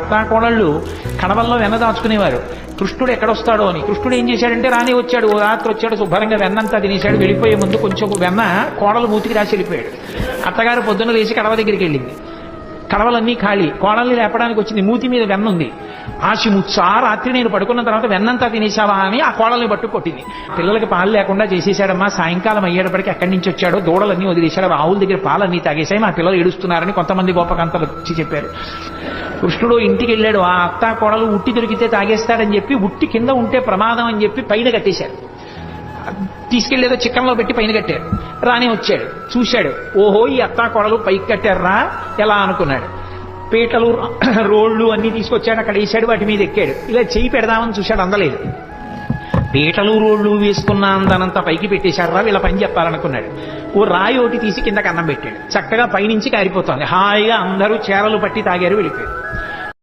అత్తాకోడళ్ళు కడవల్లో వెన్న దాచుకునేవారు. కృష్ణుడు ఎక్కడొస్తాడో అని. కృష్ణుడు ఏం చేశాడంటే రాని వచ్చాడు, ఓ రాత్రి వచ్చాడు, శుభ్రంగా వెన్నంతా తినేశాడు. వెళ్ళిపోయే ముందు కొంచెం వెన్న కోడలు మూతికి రాసి వెళ్ళిపోయాడు. అత్తగారు పొద్దున్న లేచి కడవ దగ్గరికి వెళ్ళింది. కడవలన్నీ ఖాళీ. కోడల్ని లేపడానికి వచ్చింది. మూతి మీద వెన్న ఉంది. ఆశిముచ్చా రాత్రి నేను పడుకున్న తర్వాత వెన్నంతా తినేశావా అని ఆ కోడల్ని పట్టు కొట్టింది. పిల్లలకి పాలు లేకుండా చేసేశాడమ్మా. సాయంకాలం అయ్యేటప్పటికి ఎక్కడి నుంచి వచ్చాడో దూడలన్నీ వదిలేశాడు. ఆవుల దగ్గర పాలన్నీ తాగేశాయి. మా పిల్లలు ఏడుస్తున్నారని కొంతమంది గోపకాంతలు వచ్చి చెప్పారు. కృష్ణుడు ఇంటికి వెళ్ళాడు. ఆ అత్తా కోడలు ఉట్టి దొరికితే తాగేస్తాడని చెప్పి ఉట్టి కింద ఉంటే ప్రమాదం అని చెప్పి పైన కట్టేశారు. తీసుకెళ్లేదో చిక్కంలో పెట్టి పైన కట్టారు. రాని వచ్చాడు, చూశాడు. ఓహో, ఈ అత్తా కోడలు పైకి కట్టారా ఎలా అనుకున్నాడు. పీటలు రోళ్లు అన్ని తీసుకొచ్చాడు, అక్కడ వేసాడు, వాటి మీద ఎక్కాడు. ఇలా చెయ్యి పెడదామని చూశాడు, అందలేదు. పీటలు రోళ్లు వేసుకున్న అందనంతా పైకి పెట్టేశారా, వీళ్ళ పని చెప్పాలనుకున్నాడు. ఓ రాయి ఒకటి తీసి కిందకి అన్నం పెట్టాడు. చక్కగా పైనుంచి కారిపోతోంది. హాయిగా అందరూ చీరలు పట్టి తాగారు, వెళ్ళిపోయాడు.